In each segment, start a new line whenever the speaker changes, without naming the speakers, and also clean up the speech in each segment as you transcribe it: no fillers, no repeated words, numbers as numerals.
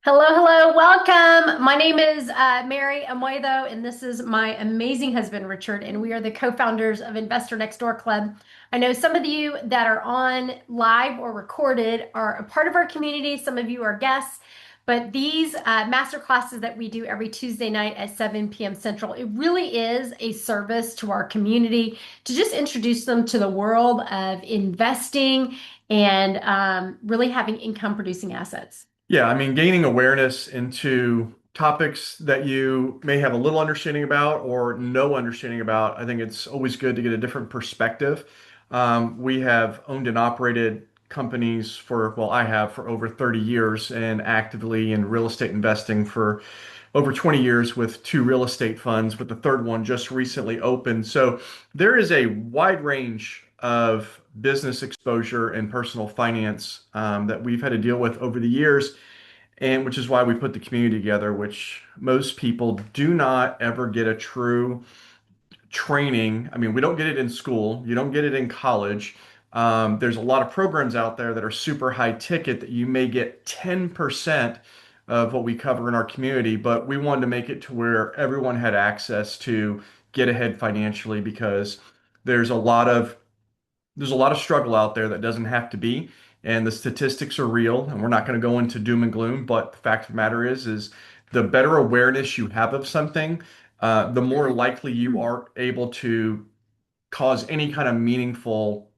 Hello, hello, welcome. My name is Mary Amuedo, and this is my amazing husband, Richard, and we are the co-founders of Investor Nextdoor Club. I know some of you that are on live or recorded are a part of our community. Some of you are guests, but these master classes that we do every Tuesday night at 7 p.m. Central, it really is a service to our community to just introduce them to the world of investing and really having income producing assets.
Yeah, I mean, gaining awareness into topics that you may have a little understanding about or no understanding about, I think it's always good to get a different perspective. We have owned and operated companies well, I have for over 30 years and actively in real estate investing for over 20 years with two real estate funds, with the third one just recently opened. So there is a wide range of business exposure and personal finance that we've had to deal with over the years, and which is why we put the community together, which most people do not ever get a true training. I mean, we don't get it in school, you don't get it in college. There's a lot of programs out there that are super high ticket that you may get 10% of what we cover in our community, but we wanted to make it to where everyone had access to get ahead financially, because there's a lot of there's a lot of struggle out there that doesn't have to be, and the statistics are real, and we're not going to go into doom and gloom, but the fact of the matter is the better awareness you have of something, the more likely you are able to cause any kind of meaningful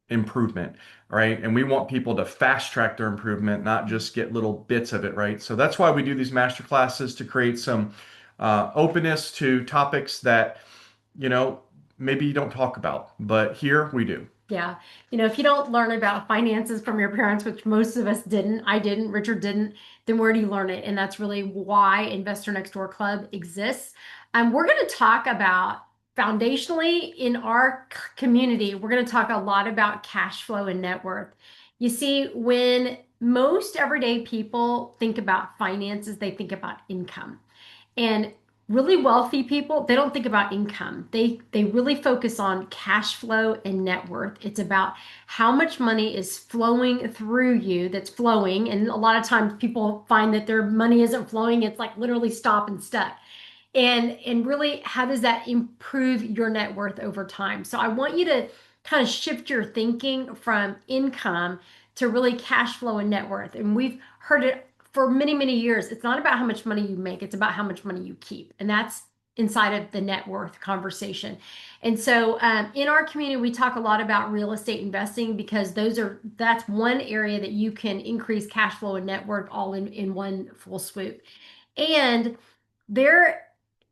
improvement, right? And we want people to fast track their improvement, not just get little bits of it, right? So that's why we do these master classes, to create some openness to topics that, you know, maybe you don't talk about, but here we do.
Yeah. If you don't learn about finances from your parents, which most of us didn't, I didn't, Richard didn't, then where do you learn it? And that's really why Investor Nextdoor Club exists. We're going to talk about foundationally in our community, we're going to talk a lot about cash flow and net worth. You see, when most everyday people think about finances, they think about income. And really wealthy people, they don't think about income. They really focus on cash flow and net worth. It's about how much money is flowing through you that's flowing. And a lot of times people find that their money isn't flowing. It's like literally stop and stuck. And really, how does that improve your net worth over time? So I want you to kind of shift your thinking from income to really cash flow and net worth. And we've heard it for many, many years. It's not about how much money you make, it's about how much money you keep. And that's inside of the net worth conversation. And so in our community, we talk a lot about real estate investing because that's one area that you can increase cash flow and net worth all in one full swoop. And there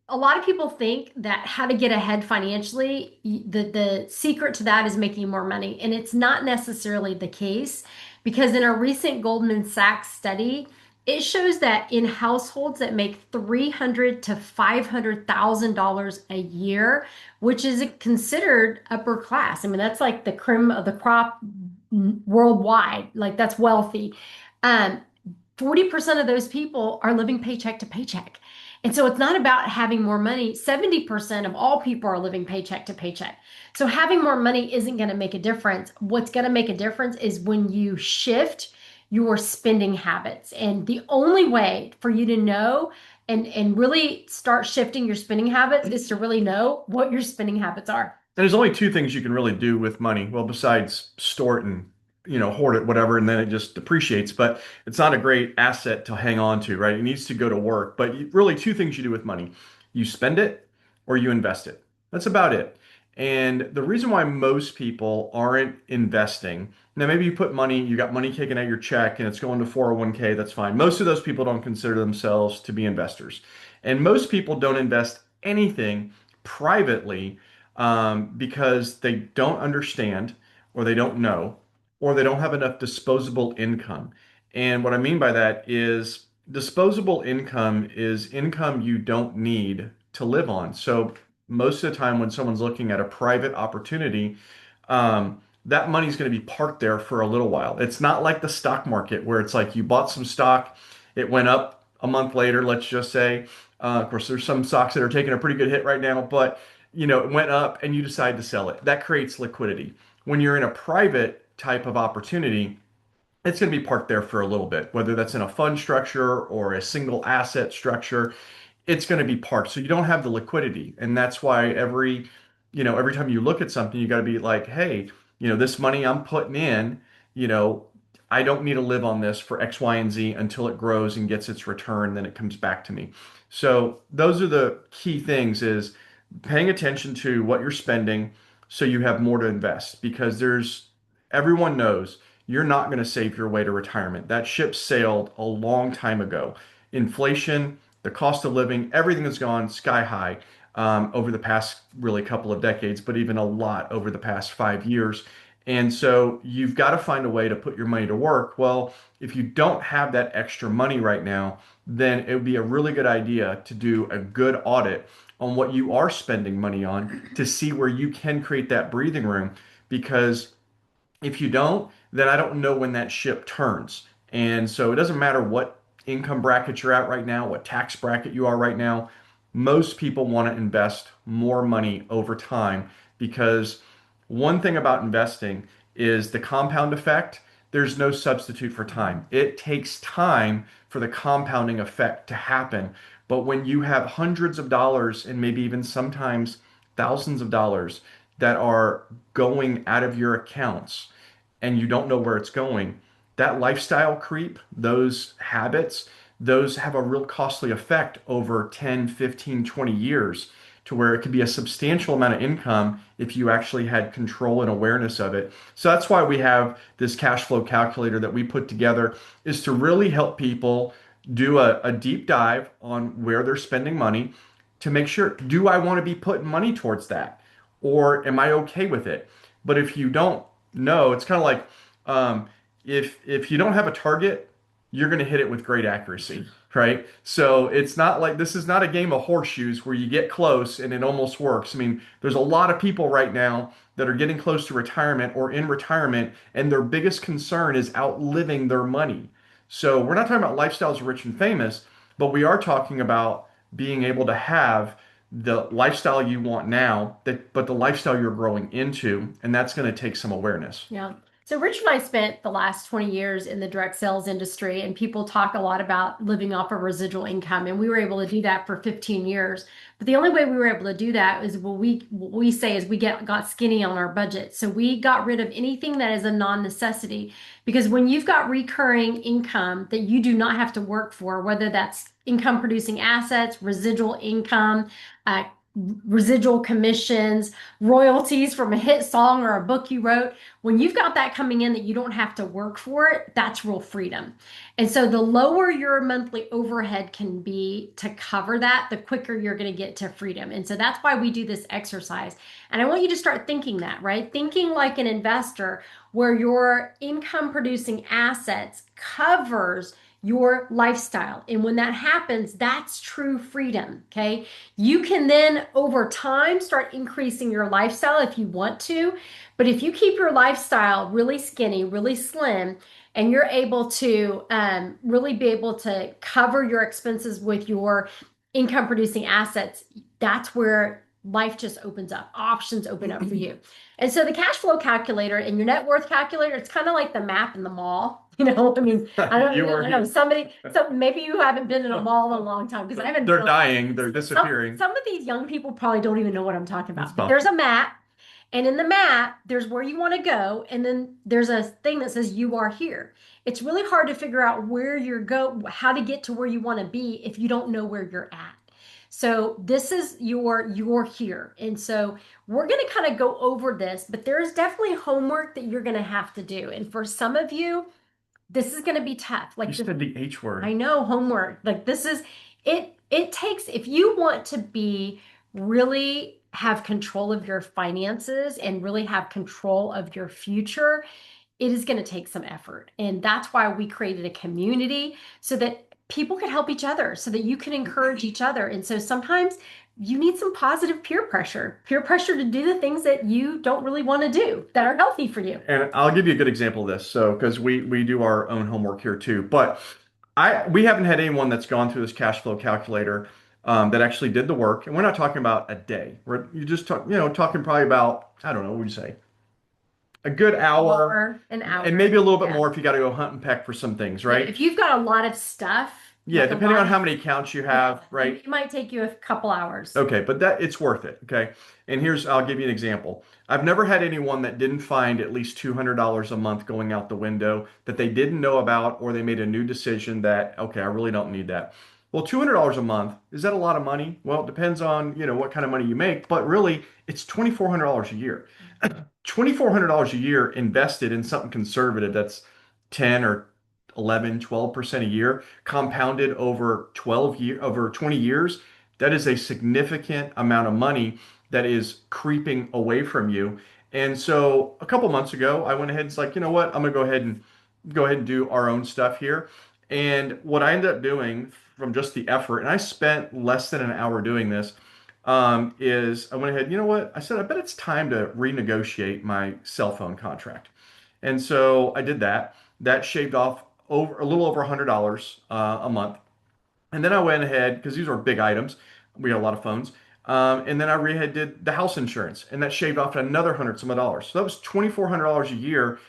a lot of people think that how to get ahead financially, the secret to that is making more money. And it's not necessarily the case because in a recent Goldman Sachs study, it shows that in households that make $300,000 to $500,000 a year, which is considered upper class. I mean, that's like the cream of the crop worldwide. Like that's wealthy. Um, 40% of those people are living paycheck to paycheck. And so it's not about having more money. 70% of all people are living paycheck to paycheck. So having more money isn't going to make a difference. What's going to make a difference is when you shift your spending habits. And the only way for you to know and really start shifting your spending habits is to really know what your spending habits are.
And there's only two things you can really do with money. Well, besides store it and, hoard it, whatever, and then it just depreciates. But it's not a great asset to hang on to, right? It needs to go to work. But really, two things you do with money: you spend it or you invest it. That's about it. And the reason why most people aren't investing, now maybe you got money taken out your check and it's going to 401k, that's fine. Most of those people don't consider themselves to be investors. And most people don't invest anything privately, because they don't understand, or they don't know, or they don't have enough disposable income. And what I mean by that is disposable income is income you don't need to live on. So most of the time when someone's looking at a private opportunity, that money's going to be parked there for a little while. It's not like the stock market where it's like you bought some stock, it went up a month later, let's just say. Of course, there's some stocks that are taking a pretty good hit right now, but it went up and you decide to sell it. That creates liquidity. When you're in a private type of opportunity, it's going to be parked there for a little bit, whether that's in a fund structure or a single asset structure. It's going to be parked. So you don't have the liquidity. And that's why every time you look at something, you got to be like, hey, this money I'm putting in, you know, I don't need to live on this for X, Y, and Z until it grows and gets its return, then it comes back to me. So those are the key things is paying attention to what you're spending so you have more to invest because everyone knows you're not going to save your way to retirement. That ship sailed a long time ago. Inflation, the cost of living, everything has gone sky high over the past really couple of decades, but even a lot over the past 5 years. And so you've got to find a way to put your money to work. Well, if you don't have that extra money right now, then it would be a really good idea to do a good audit on what you are spending money on to see where you can create that breathing room. Because if you don't, then I don't know when that ship turns. And so it doesn't matter what income bracket you're at right now, what tax bracket you are right now. Most people want to invest more money over time because one thing about investing is the compound effect. There's no substitute for time. It takes time for the compounding effect to happen. But when you have hundreds of dollars and maybe even sometimes thousands of dollars that are going out of your accounts and you don't know where it's going, that lifestyle creep, those habits, those have a real costly effect over 10, 15, 20 years to where it could be a substantial amount of income if you actually had control and awareness of it. So that's why we have this cash flow calculator that we put together is to really help people do a deep dive on where they're spending money to make sure, do I want to be putting money towards that? Or am I okay with it? But if you don't know, it's kind of like um, if you don't have a target, you're going to hit it with great accuracy, right? So it's not like this is not a game of horseshoes where you get close and it almost works. I mean, there's a lot of people right now that are getting close to retirement or in retirement, and their biggest concern is outliving their money. So we're not talking about lifestyles rich and famous, but we are talking about being able to have the lifestyle you want now, but the lifestyle you're growing into, and that's going to take some awareness.
Yeah. So Rich and I spent the last 20 years in the direct sales industry, and people talk a lot about living off of residual income. And we were able to do that for 15 years. But the only way we were able to do that is what we say is we got skinny on our budget. So we got rid of anything that is a non-necessity. Because when you've got recurring income that you do not have to work for, whether that's income producing assets, residual income, uh, residual commissions, royalties from a hit song or a book you wrote, when you've got that coming in that you don't have to work for it, that's real freedom. And so the lower your monthly overhead can be to cover that, the quicker you're going to get to freedom. And so that's why we do this exercise. And I want you to start thinking that, right? Thinking like an investor where your income producing assets covers your lifestyle. And when that happens, that's true freedom. Okay. You can then over time start increasing your lifestyle if you want to. But if you keep your lifestyle really skinny, really slim, and you're able to really be able to cover your expenses with your income producing assets, that's where life just opens up. Options open up for you. And so the cash flow calculator and your net worth calculator, it's kind of like the map in the mall. I mean,
You
I
are,
know so maybe you haven't been in a mall in a long time because I haven't been.
they're dying, they're disappearing.
Some of these young people probably don't even know what I'm talking
It's
about. But there's a
possible.
map, and in the map, there's where you want to go, and then there's a thing that says you are here. It's really hard to figure out how to get to where you want to be if you don't know where you're at. So this is you're here. And so we're going to kind of go over this, but there's definitely homework that you're going to have to do. And for some of you, this is going to be tough.
You said the H
I
word.
know homework. Like this is it takes if you want to be really have control of your finances and really have control of your future, it is going to take some effort. And that's why we created a community so that people can help each other, so that you can encourage each other. And so sometimes you need some positive peer pressure to do the things that you don't really want to do that are healthy for you.
And I'll give you a good example of this. So, because we do our own homework here too, but we haven't had anyone that's gone through this cash flow calculator that actually did the work. And we're not talking about a day. You just talking probably about, I don't know, what would you say, a good hour,
An
and maybe
hour.
a little bit
Yeah.
more if you got to go hunt and peck for some things,
Yeah.
right?
If you've got a lot of stuff,
Yeah,
like a
depending
lot
on
of,
how many accounts you
yeah,
have, right?
it might take you a couple hours.
Okay, but that it's worth it. Okay. And I'll give you an example. I've never had anyone that didn't find at least $200 a month going out the window that they didn't know about, or they made a new decision that, okay, I really don't need that. Well, $200 a month, is that a lot of money? Well, it depends on, what kind of money you make, but really it's $2,400 a year. $2,400 a year invested in something conservative that's 10 or 11, 12% a year, compounded over 20 years. That is a significant amount of money that is creeping away from you. And so a couple months ago, I went ahead and was like, you know what? I'm gonna go ahead and do our own stuff here. And what I ended up doing from just the effort, and I spent less than an hour doing this, is I went ahead, you know what? I said, I bet it's time to renegotiate my cell phone contract. And so I did that. That shaved off over a little over $100 a month. And then I went ahead because these are big items. We had a lot of phones. And then I did the house insurance, and that shaved off another hundred some of dollars. So that was $2,400 a year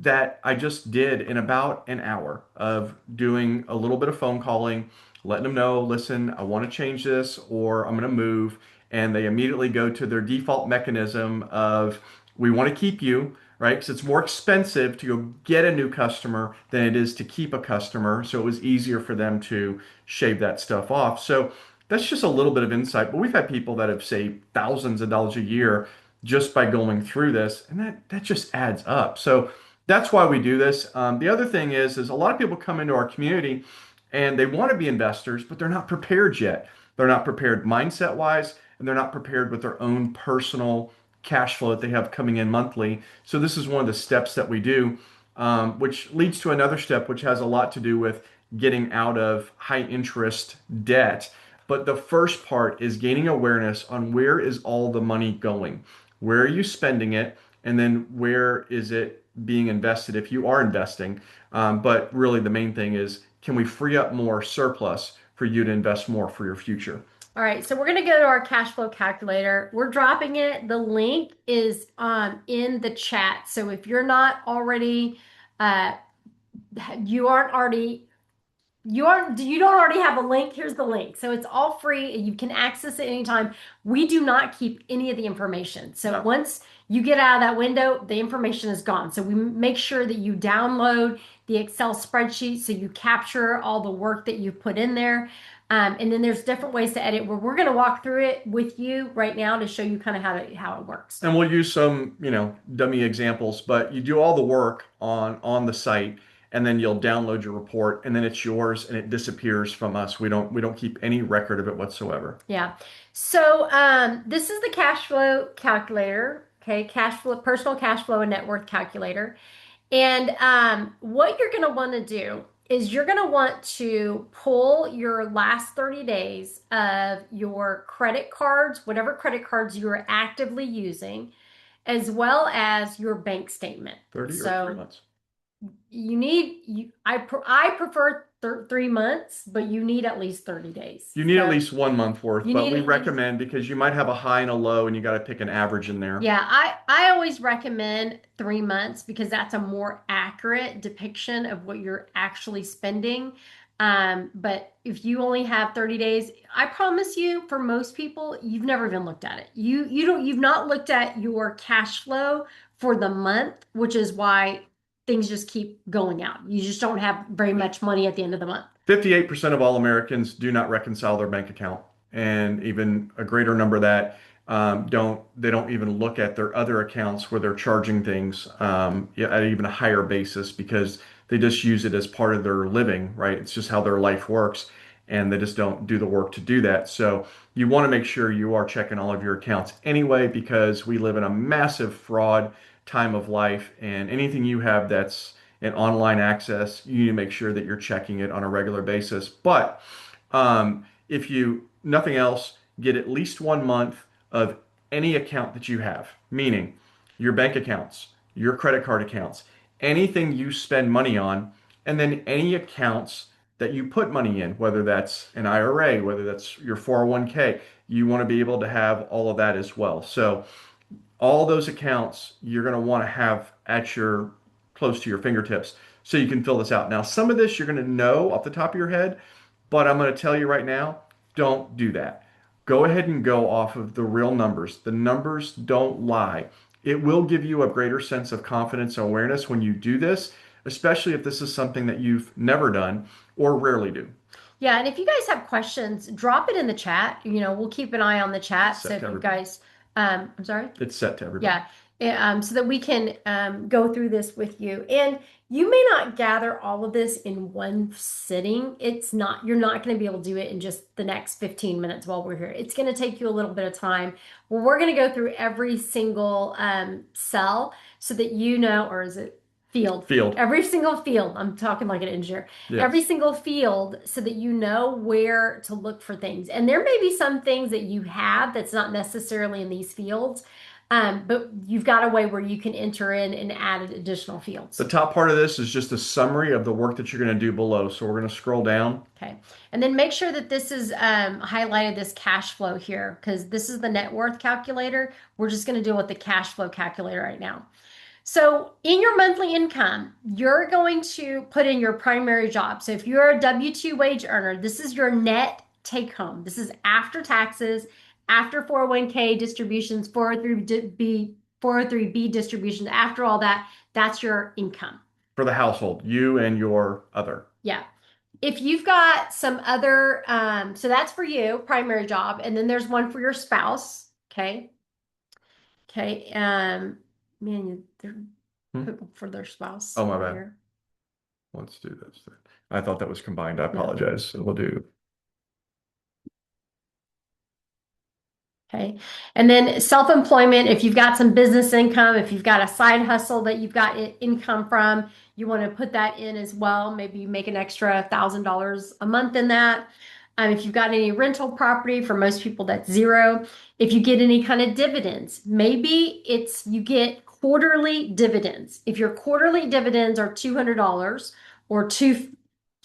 that I just did in about an hour of doing a little bit of phone calling, letting them know, listen, I want to change this or I'm going to move. And they immediately go to their default mechanism of, we want to keep you, right? Because it's more expensive to go get a new customer than it is to keep a customer. So it was easier for them to shave that stuff off. So that's just a little bit of insight. But we've had people that have saved thousands of dollars a year just by going through this, and that just adds up. So that's why we do this. The other thing is a lot of people come into our community and they want to be investors, but they're not prepared yet. They're not prepared mindset wise, and they're not prepared with their own personal cash flow that they have coming in monthly. So this is one of the steps that we do, which leads to another step, which has a lot to do with getting out of high interest debt. But the first part is gaining awareness on where is all the money going? Where are you spending it? And then where is it being invested if you are investing? But really, the main thing is, can we free up more surplus for you to invest more for your future?
All right, so we're going to go to our cash flow calculator. We're dropping it. The link is in the chat. So if you're not already, uh, you aren't already you don't already have a link. Here's the link. So it's all free. You can access it anytime. We do not keep any of the information. So
No.
once you get out of that window, the information is gone. So we make sure that you download the Excel spreadsheet so you capture all the work that you've put in there. And then there's different ways to edit where we're going to walk through it with you right now to show you kind of how it works.
And we'll use some, dummy examples, but you do all the work on the site, and then you'll download your report, and then it's yours and it disappears from us. We don't keep any record of it whatsoever.
Yeah. So this is the cash flow calculator. Okay, personal cash flow and net worth calculator. And what you're going to want to do is you're going to want to pull your last 30 days of your credit cards, whatever credit cards you're actively using, as well as your bank statement.
30 or
So
3 months.
I prefer 3 months, but you need at least 30 days.
You need at
So
least 1 month worth,
you
but
need
we
at least.
recommend because you might have a high and a low, and you got to pick an average in there.
Yeah, I always recommend 3 months because that's a more accurate depiction of what you're actually spending. But if you only have 30 days, I promise you, for most people, you've never even looked at it. You've not looked at your cash flow for the month, which is why things just keep going out. You just don't have very much money at the end of the month.
58% of all Americans do not reconcile their bank account, and even a greater number of that don't even look at their other accounts where they're charging things yeah, at even a higher basis because they just use it as part of their living, right? It's just how their life works, and they just don't do the work to do that. So you want to make sure you are checking all of your accounts anyway because we live in a massive fraud time of life, and anything you have that's and online access, you need to make sure that you're checking it on a regular basis. But if you, nothing else, get at least 1 month of any account that you have, meaning your bank accounts, your credit card accounts, anything you spend money on, and then any accounts that you put money in, whether that's an IRA, whether that's your 401k, you want to be able to have all of that as well. So All those accounts you're going to want to have at your close to your fingertips so you can fill this out. Now, some of this you're going to know off the top of your head, but I'm going to tell you right now, don't do that. Go ahead and go off of the real numbers. The numbers don't lie. It will give you a greater sense of confidence and awareness when you do this, especially if this is something that you've never done or rarely do.
Yeah, and if you guys have questions, drop it in the chat. We'll keep an eye on the
It's
chat. So
set to
if you
everybody.
guys, I'm sorry.
It's set to everybody.
Yeah, so that we can go through this with you. And you may not gather all of this in one sitting. You're not going to be able to do it in just the next 15 minutes while we're here. It's going to take you a little bit of time. Well, we're going to go through every single cell so that or is it field?
Field.
Every single field. I'm talking like an engineer. Every
Yes.
single field so that you know where to look for things. And there may be some things that you have that's not necessarily in these fields. But you've got a way where you can enter in and add additional
The
fields.
top part of this is just a summary of the work that you're going to do below. So we're going to scroll down.
Okay. And then make sure that this is highlighted this cash flow here because this is the net worth calculator. We're just going to deal with the cash flow calculator right now. So in your monthly income, you're going to put in your primary job. So if you're a W-2 wage earner, this is your net take home. This is after taxes, after 401k distributions, 403b distributions, after all that, that's your income.
For the household, you and your other.
Yeah. If you've got some other, so that's for you, primary job, and then there's one for your spouse. Okay. Okay. Man, they're
Hmm?
put for their spouse
Oh, my
over
bad.
here.
Let's do this then. I thought that was combined. I
No.
apologize. We'll do.
Okay. And then self-employment, if you've got some business income, if you've got a side hustle that you've got income from, you want to put that in as well. Maybe you make an extra $1,000 a month in that. If you've got any rental property, for most people, that's zero. If you get any kind of dividends, maybe you get quarterly dividends. If your quarterly dividends are $200 or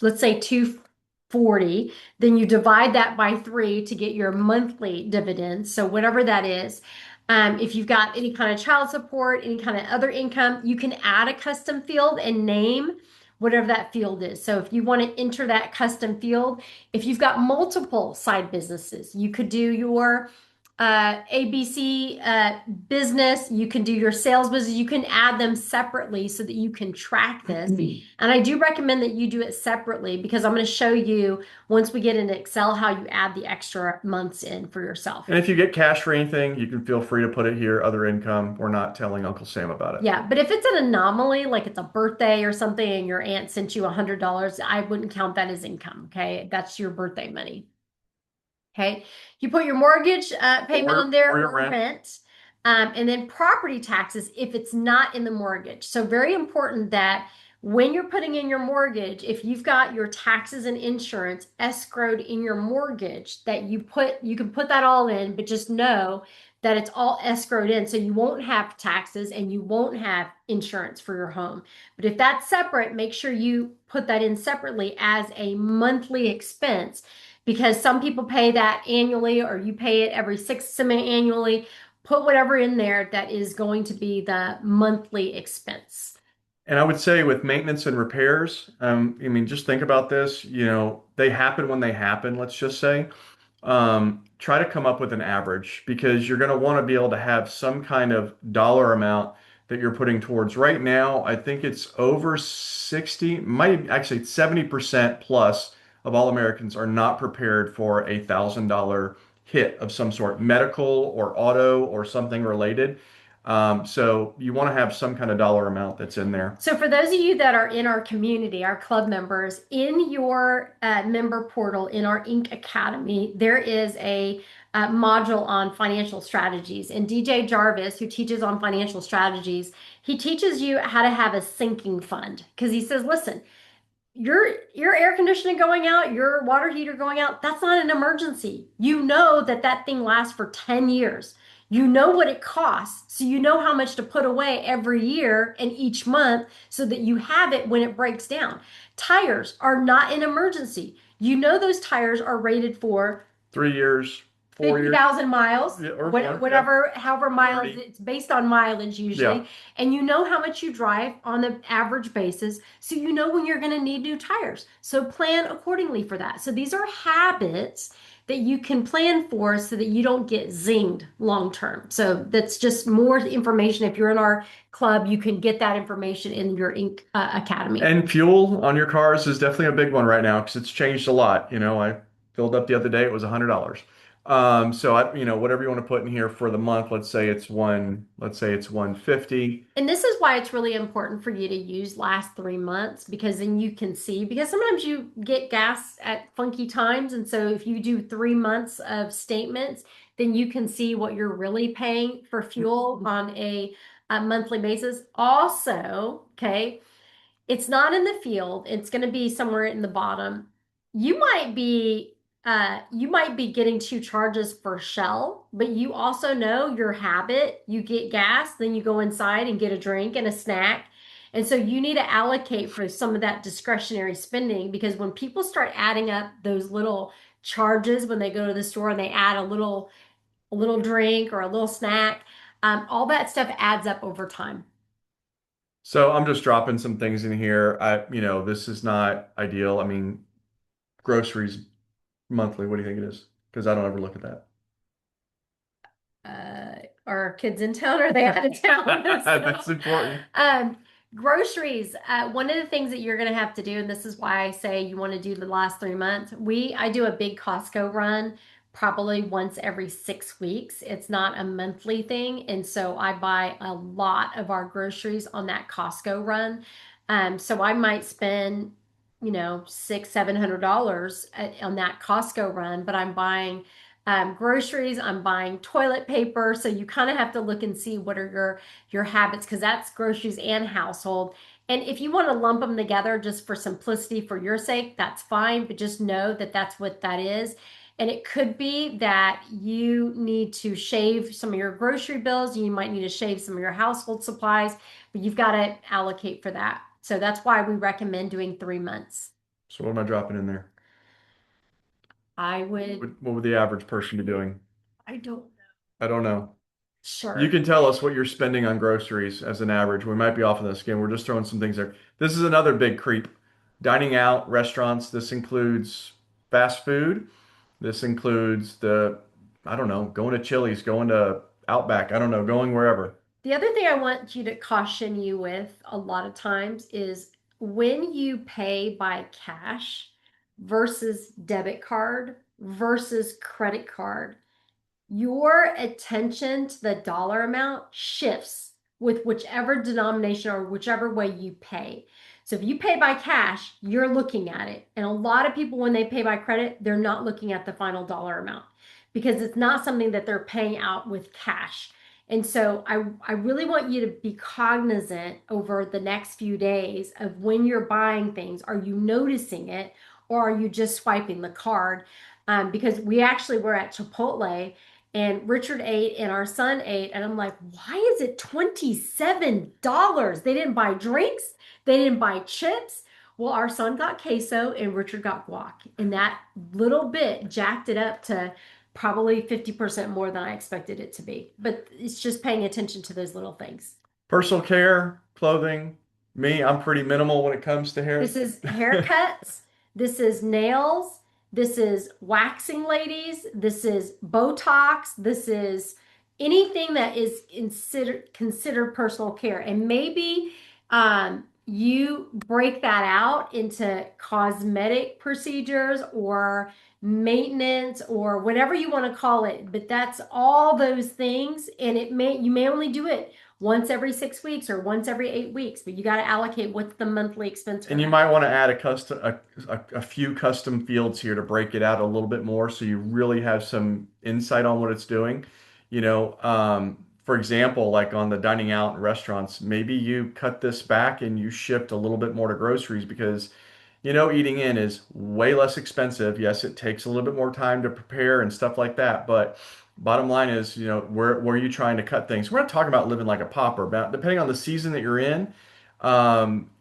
let's say 240, then you divide that by 3 to get your monthly dividends. So whatever that is. If you've got any kind of child support, any kind of other income, you can add a custom field and name whatever that field is. So if you want to enter that custom field, if you've got multiple side businesses, you could do your ABC business, you can do your sales business, you can add them separately so that you can track this. And I do recommend that you do it separately because I'm going to show you once we get into Excel how you add the extra months in for yourself.
And if you get cash for anything, you can feel free to put it here, other income. We're not telling Uncle Sam about it.
Yeah, but if it's an anomaly, like it's a birthday or something and your aunt sent you $100, I wouldn't count that as income. Okay. That's your birthday money. Okay. You put your mortgage payment on
Or
there
your
or
rent.
rent. And then property taxes if it's not in the mortgage. So very important that when you're putting in your mortgage, if you've got your taxes and insurance escrowed in your mortgage, that you can put that all in, but just know that it's all escrowed in. So you won't have taxes and you won't have insurance for your home. But if that's separate, make sure you put that in separately as a monthly expense because some people pay that annually or you pay it every semi-annually. Put whatever in there that is going to be the monthly expense.
And I would say with maintenance and repairs, I mean, just think about this. They happen when they happen, let's just say. Try to come up with an average because you're going to want to be able to have some kind of dollar amount that you're putting towards. Right now, I think it's over 60, might actually 70% plus of all Americans are not prepared for $1,000 hit of some sort, medical or auto or something related. So you want to have some kind of dollar amount that's in there.
So for those of you that are in our community, our club members, in your member portal in our Inc. Academy, there is a module on financial strategies. And DJ Jarvis, who teaches on financial strategies, he teaches you how to have a sinking fund because he says, listen, your air conditioning going out, your water heater going out, that's not an emergency. You know that thing lasts for 10 years. You know what it costs, so you know how much to put away every year and each month so that you have it when it breaks down. Tires are not an emergency. You know those tires are rated for
3 years, 4 years
50,000 miles,
yeah, or yeah,
whatever, however miles,
30.
it's based on mileage
Yeah.
usually. And you know how much you drive on an average basis. So you know when you're going to need new tires. So plan accordingly for that. So these are habits that you can plan for so that you don't get zinged long term. So that's just more information. If you're in our club, you can get that information in your Inc. Academy.
And fuel on your cars is definitely a big one right now because it's changed a lot. I filled up the other day, it was $100. So whatever you want to put in here for the month, let's say it's 150.
And this is why it's really important for you to use last 3 months because then you can see, because sometimes you get gas at funky times. And so if you do 3 months of statements, then you can see what you're really paying for fuel on a monthly basis. Also, okay, it's not in the field. It's going to be somewhere in the bottom. You might be you might be getting two charges for Shell, but you also know your habit. You get gas, then you go inside and get a drink and a snack. And so you need to allocate for some of that discretionary spending because when people start adding up those little charges when they go to the store and they add a little drink or a little snack, all that stuff adds up over time.
So I'm just dropping some things in here. This is not ideal. I mean, groceries monthly, what do you think it is? Because I don't ever look at
uh, are kids in town or are they out of town?
that.
So,
That's important.
um, groceries. One of the things that you're going to have to do, and this is why I say you want to do the last 3 months. I do a big Costco run probably once every 6 weeks. It's not a monthly thing, and so I buy a lot of our groceries on that Costco run. So I might spend, $600-700 on that Costco run, but I'm buying groceries, I'm buying toilet paper. So you kind of have to look and see what are your habits because that's groceries and household. And if you want to lump them together just for simplicity for your sake, that's fine, but just know that that's what that is. And it could be that you need to shave some of your grocery bills, you might need to shave some of your household supplies, but you've got to allocate for that. So that's why we recommend doing 3 months.
So what am I dropping in there?
I would,
What would the average person be doing?
I don't know.
I don't know. You
Sure.
can tell us what you're spending on groceries as an average. We might be off on this again. We're just throwing some things there. This is another big creep. Dining out, restaurants. This includes fast food. This includes I don't know, going to Chili's, going to Outback. I don't know, going wherever.
The other thing I want you to caution you with a lot of times is when you pay by cash versus debit card versus credit card, your attention to the dollar amount shifts with whichever denomination or whichever way you pay. So if you pay by cash, you're looking at it. And a lot of people, when they pay by credit, they're not looking at the final dollar amount because it's not something that they're paying out with cash. And so I really want you to be cognizant over the next few days of when you're buying things. Are you noticing it or are you just swiping the card? Because we actually were at Chipotle and Richard ate and our son ate. And I'm like, why is it $27? They didn't buy drinks, they didn't buy chips. Well, our son got queso and Richard got guac. And that little bit jacked it up to probably 50% more than I expected it to be. But it's just paying attention to those little things.
Personal care, clothing. Me, I'm pretty minimal when it comes to
This
hair.
is haircuts. This is nails. This is waxing ladies. This is Botox. This is anything that is considered personal care. And maybe you break that out into cosmetic procedures or maintenance or whatever you want to call it. But that's all those things. And you may only do it once every 6 weeks or once every 8 weeks, but you got to allocate what's the monthly expense for
And you
that.
might want to add a few custom fields here to break it out a little bit more so you really have some insight on what it's doing. For example, like on the dining out and restaurants, maybe you cut this back and you shift a little bit more to groceries because eating in is way less expensive. Yes, it takes a little bit more time to prepare and stuff like that, but bottom line is, where are you trying to cut things? We're not talking about living like a pauper, but depending on the season that you're in,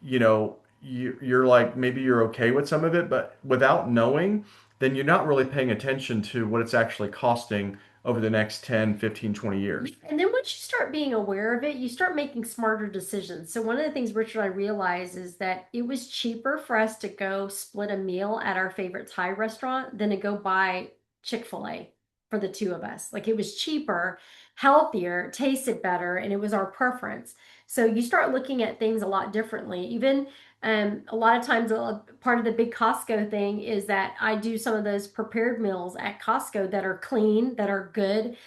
you're like maybe you're okay with some of it, but without knowing, then you're not really paying attention to what it's actually costing over the next 10, 15, 20 years.
And then once you start being aware of it, you start making smarter decisions. So one of the things Richard and I realized is that it was cheaper for us to go split a meal at our favorite Thai restaurant than to go buy Chick-fil-A for the two of us. Like it was cheaper, healthier, tasted better, and it was our preference. So you start looking at things a lot differently. Even a lot of times, part of the big Costco thing is that I do some of those prepared meals at Costco that are clean, that are good,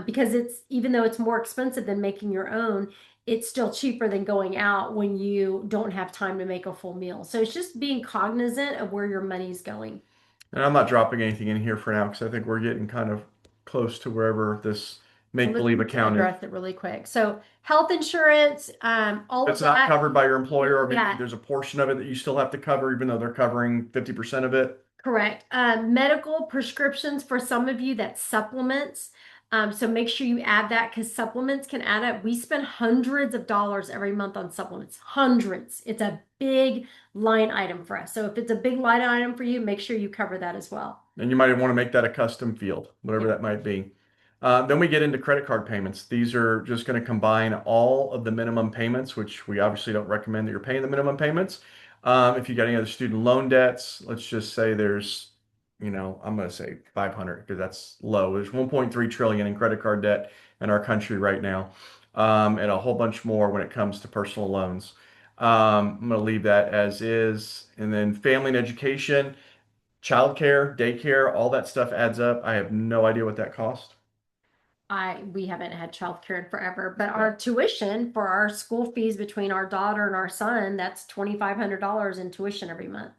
because it's even though it's more expensive than making your own, it's still cheaper than going out when you don't have time to make a full meal. So it's just being cognizant of where your money's going.
And I'm not dropping anything in here for now because I think we're getting kind of close to wherever this
So let's
make-believe account is.
address it really quick. So health insurance, all of
It's not
that,
covered by your employer, or maybe
yeah,
there's a portion of it that you still have to cover, even though they're covering 50% of it.
correct. Medical prescriptions for some of you, that's supplements. So make sure you add that because supplements can add up. We spend hundreds of dollars every month on supplements, hundreds. It's a big line item for us. So if it's a big line item for you, make sure you cover that as well.
And you might want to make that a custom field, whatever
Yep.
that might be. Then we get into credit card payments. These are just going to combine all of the minimum payments, which we obviously don't recommend that you're paying the minimum payments. If you got any other student loan debts, let's just say there's, I'm going to say 500 because that's low. There's 1.3 trillion in credit card debt in our country right now, and a whole bunch more when it comes to personal loans. I'm going to leave that as is. And then family and education. Childcare, daycare, all that stuff adds up. I have no idea what that costs.
We haven't had childcare in forever, but our tuition for our school fees between our daughter and our son, that's $2,500 in tuition every month.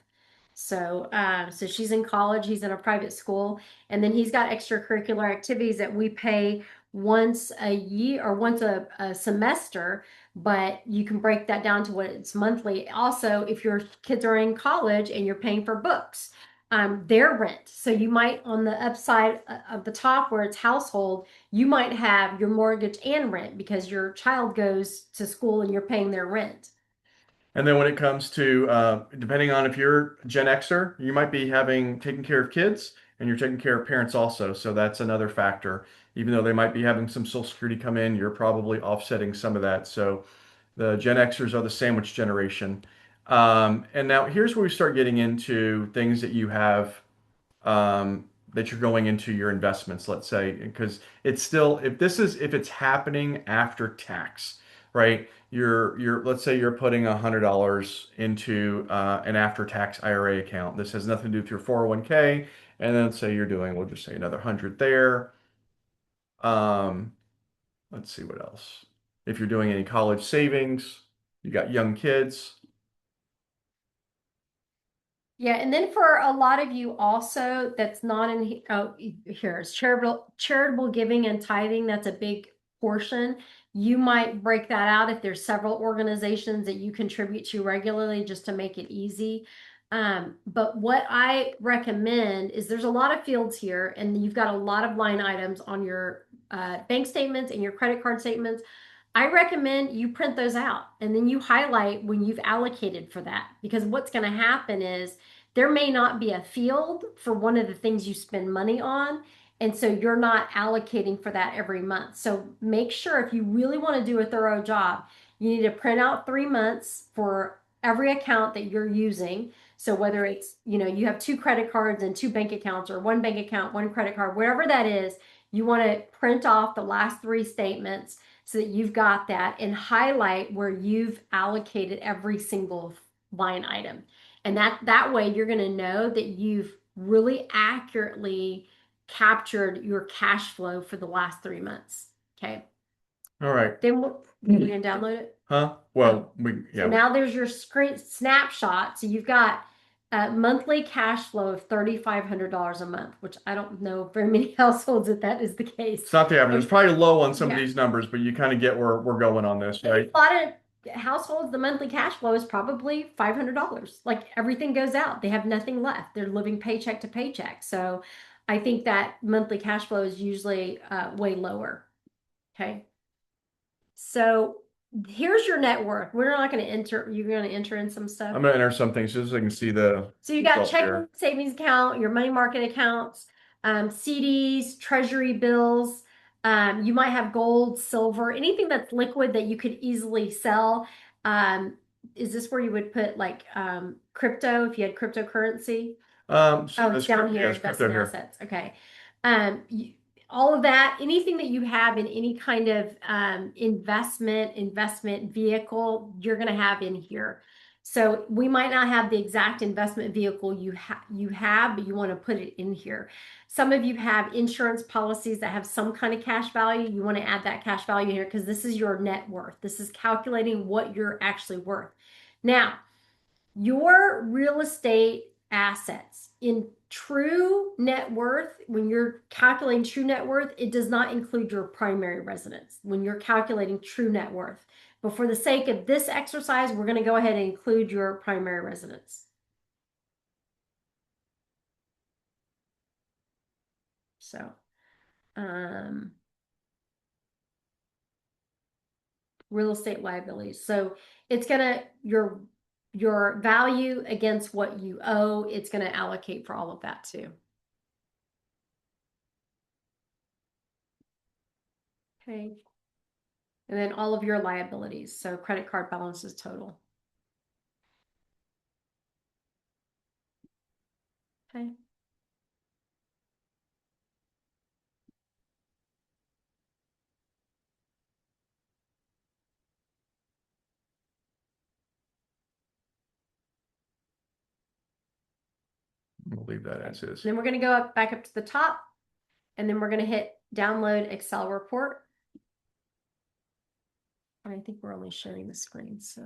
So she's in college, he's in a private school, and then he's got extracurricular activities that we pay once a year or once a semester, but you can break that down to what it's monthly. Also, if your kids are in college and you're paying for books, their rent. So you might on the upside of the top where it's household, you might have your mortgage and rent because your child goes to school and you're paying their rent.
And then when it comes to, depending on if you're Gen Xer, you might be having taking care of kids and you're taking care of parents also. So that's another factor. Even though they might be having some Social Security come in, you're probably offsetting some of that. So the Gen Xers are the sandwich generation. And now here's where we start getting into things that you have that you're going into your investments, let's say, because it's still if it's happening after tax, right? Let's say you're putting $100 into an after-tax IRA account. This has nothing to do with your 401k, and then let's say you're doing, we'll just say another 100 there. Um, let's see what else. If you're doing any college savings, you got young kids.
Yeah, and then for a lot of you also, that's not in oh, here it's charitable giving and tithing. That's a big portion. You might break that out if there's several organizations that you contribute to regularly just to make it easy. But what I recommend is there's a lot of fields here, and you've got a lot of line items on your bank statements and your credit card statements. I recommend you print those out and then you highlight when you've allocated for that because what's going to happen is there may not be a field for one of the things you spend money on. And so you're not allocating for that every month. So make sure if you really want to do a thorough job, you need to print out 3 months for every account that you're using. So whether it's, you have two credit cards and two bank accounts or one bank account, one credit card, whatever that is, you want to print off the last three statements so that you've got that and highlight where you've allocated every single line item. And that way you're going to know that you've really accurately captured your cash flow for the last 3 months. Okay.
All right.
Then we're going to download it.
Huh?
Oh,
Well,
so
yeah.
now there's your screen snapshot. So you've got a monthly cash flow of $3,500 a month, which I don't know very many households that is the case.
It's not the average. It's probably low on some of
Yeah.
these numbers, but you kind of get where we're going on this, right?
A lot of households, the monthly cash flow is probably $500. Like everything goes out. They have nothing left. They're living paycheck to paycheck. So I think that monthly cash flow is usually way lower. Okay. So here's your net worth. We're not going to enter, you're going to enter in some stuff.
I'm gonna enter some things just so I can see the
So you got
result
checking,
here.
savings account, your money market accounts, CDs, treasury bills. You might have gold, silver, anything that's liquid that you could easily sell. Um, is this where you would put like crypto if you had cryptocurrency?
So
Oh, it's
this
down
crypto,
here,
yeah, it's
invest
crypto
in
here.
assets. Okay. You, all of that, anything that you have in any kind of investment vehicle, you're going to have in here. So we might not have the exact investment vehicle you have, but you want to put it in here. Some of you have insurance policies that have some kind of cash value. You want to add that cash value here because this is your net worth. This is calculating what you're actually worth. Now, your real estate assets in true net worth, when you're calculating true net worth, it does not include your primary residence when you're calculating true net worth. But for the sake of this exercise, we're going to go ahead and include your primary residence. So, um, real estate liabilities. So it's going to, your value against what you owe, it's going to allocate for all of that too. Okay. And then all of your liabilities. So credit card balances total. Okay.
We'll leave that
Okay.
as is.
Then we're going to go back up to the top, and then we're going to hit download Excel report. And I think we're only sharing the screen, so.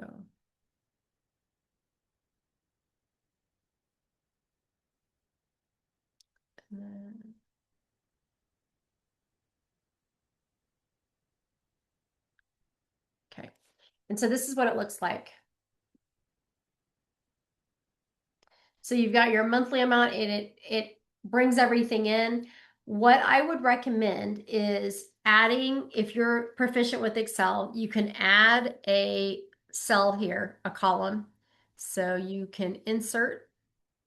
Okay. And so this is what it looks like. So you've got your monthly amount and it brings everything in. What I would recommend is adding, if you're proficient with Excel, you can add a cell here, a column. So you can insert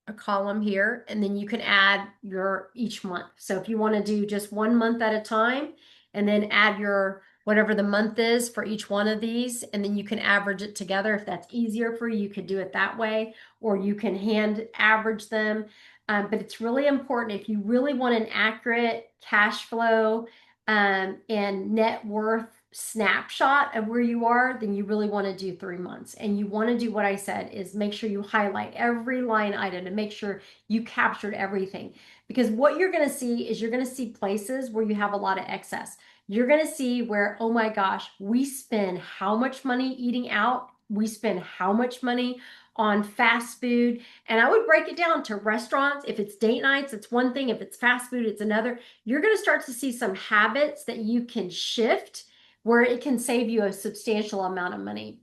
a column here, and then you can add your each month. So if you want to do just 1 month at a time, and then add your whatever the month is for each one of these, and then you can average it together. If that's easier for you, you could do it that way, or you can hand average them. But it's really important if you really want an accurate cash flow and net worth snapshot of where you are, then you really want to do 3 months. And you want to do what I said is make sure you highlight every line item to make sure you captured everything. Because what you're going to see is you're going to see places where you have a lot of excess. You're going to see where, oh my gosh, we spend how much money eating out? We spend how much money on fast food? And I would break it down to restaurants. If it's date nights, it's one thing. If it's fast food, it's another. You're going to start to see some habits that you can shift where it can save you a substantial amount of money.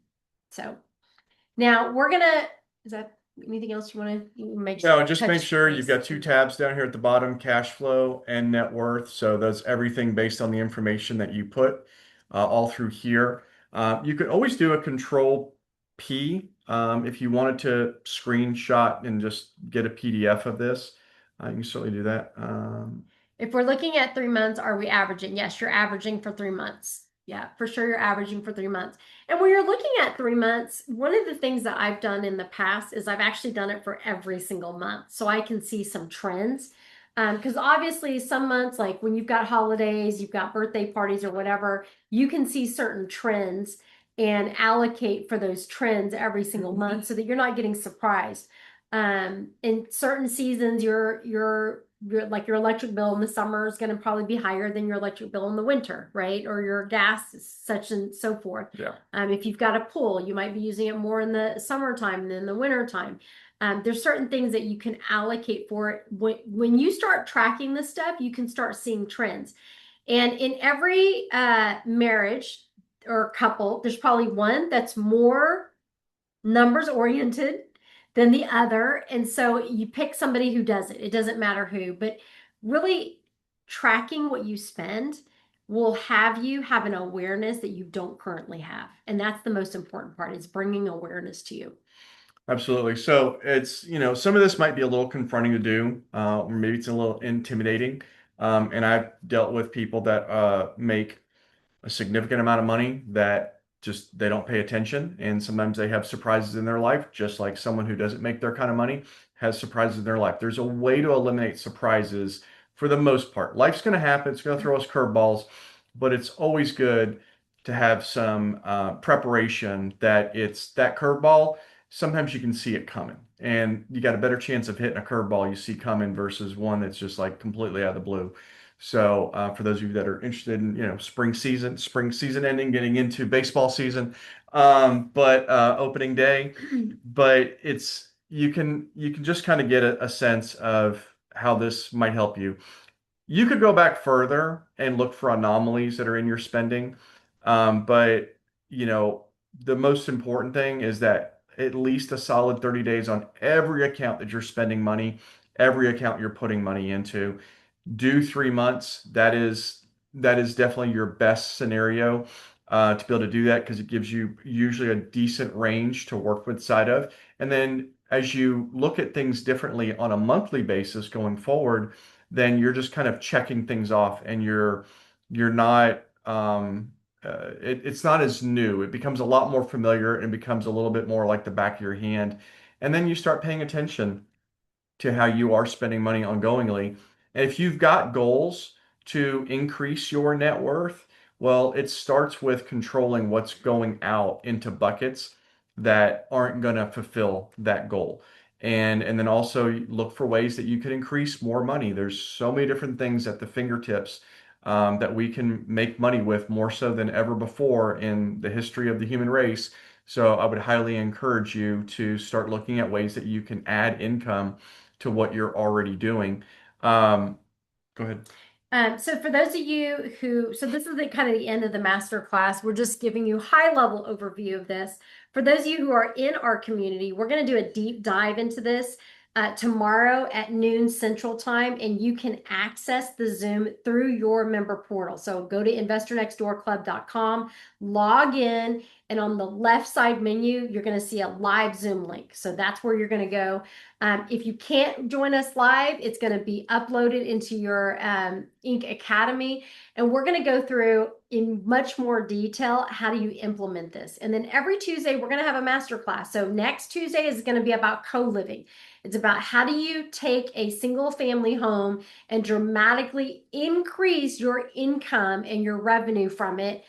So now we're gonna, is that anything else you want to make
No, just make
touch
sure you've
base?
got two tabs down here at the bottom, cash flow and net worth. So that's everything based on the information that you put all through here. You could always do a control P if you wanted to screenshot and just get a PDF of this. You can certainly do that.
If we're looking at 3 months, are we averaging? Yes, you're averaging for 3 months. Yeah, for sure you're averaging for 3 months. And when you're looking at 3 months, one of the things that I've done in the past is I've actually done it for every single month. So I can see some trends. Because obviously some months, like when you've got holidays, you've got birthday parties or whatever, you can see certain trends and allocate for those trends every single month so that you're not getting surprised. In certain seasons, your like your electric bill in the summer is going to probably be higher than your electric bill in the winter, right? Or your gas, such and so forth.
Yeah.
If you've got a pool, you might be using it more in the summertime than the winter time. There's certain things that you can allocate for it. When you start tracking this stuff, you can start seeing trends. And in every marriage or couple, there's probably one that's more numbers oriented than the other. And so you pick somebody who does it. It doesn't matter who, but really tracking what you spend will have you have an awareness that you don't currently have. And that's the most important part is bringing awareness to you.
Absolutely. So it's, some of this might be a little confronting to do, or maybe it's a little intimidating. And I've dealt with people that make a significant amount of money that just they don't pay attention. And sometimes they have surprises in their life, just like someone who doesn't make their kind of money has surprises in their life. There's a way to eliminate surprises for the most part. Life's going to happen, it's going to throw us curveballs, but it's always good to have some preparation that it's that curveball. Sometimes you can see it coming, and you got a better chance of hitting a curveball you see coming versus one that's just like completely out of the blue. So for those of you that are interested in, spring season ending, getting into baseball season, but opening day, but it's you can just kind of get a sense of how this might help you. You could go back further and look for anomalies that are in your spending. But, you know, the most important thing is that at least a solid 30 days on every account that you're spending money, every account you're putting money into. Do 3 months. That is definitely your best scenario to be able to do that because it gives you usually a decent range to work with side of. And then as you look at things differently on a monthly basis going forward, then you're just kind of checking things off and you're not it's not as new. It becomes a lot more familiar and becomes a little bit more like the back of your hand. And then you start paying attention to how you are spending money ongoingly. And if you've got goals to increase your net worth, well, it starts with controlling what's going out into buckets that aren't going to fulfill that goal. And then also look for ways that you can increase more money. There's so many different things at the fingertips that we can make money with more so than ever before in the history of the human race. So I would highly encourage you to start looking at ways that you can add income to what you're already doing. Go ahead.
So for those of you so this is the kind of the end of the master class. We're just giving you high level overview of this. For those of you who are in our community, we're going to do a deep dive into this tomorrow at noon Central Time, and you can access the Zoom through your member portal. So go to investornextdoorclub.com, log in, and on the left side menu, you're going to see a live Zoom link. So that's where you're going to go. If you can't join us live, it's going to be uploaded into your Inc. Academy. And we're going to go through in much more detail how do you implement this. And then every Tuesday, we're going to have a master class. So next Tuesday is going to be about co-living. It's about how do you take a single family home and dramatically increase your income and your revenue from it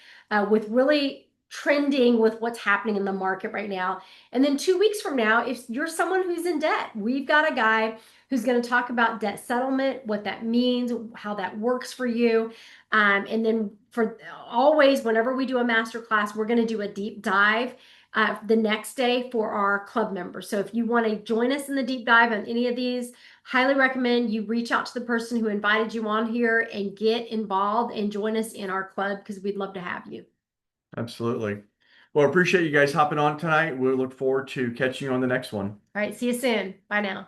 with really trending with what's happening in the market right now. And then 2 weeks from now, if you're someone who's in debt, we've got a guy who's going to talk about debt settlement, what that means, how that works for you. And then for always, whenever we do a master class, we're going to do a deep dive the next day for our club members. So if you want to join us in the deep dive on any of these, highly recommend you reach out to the person who invited you on here and get involved and join us in our club because we'd love to have you.
Absolutely. Well, I appreciate you guys hopping on tonight. We'll look forward to catching you on the next one.
All right, see you soon. Bye now.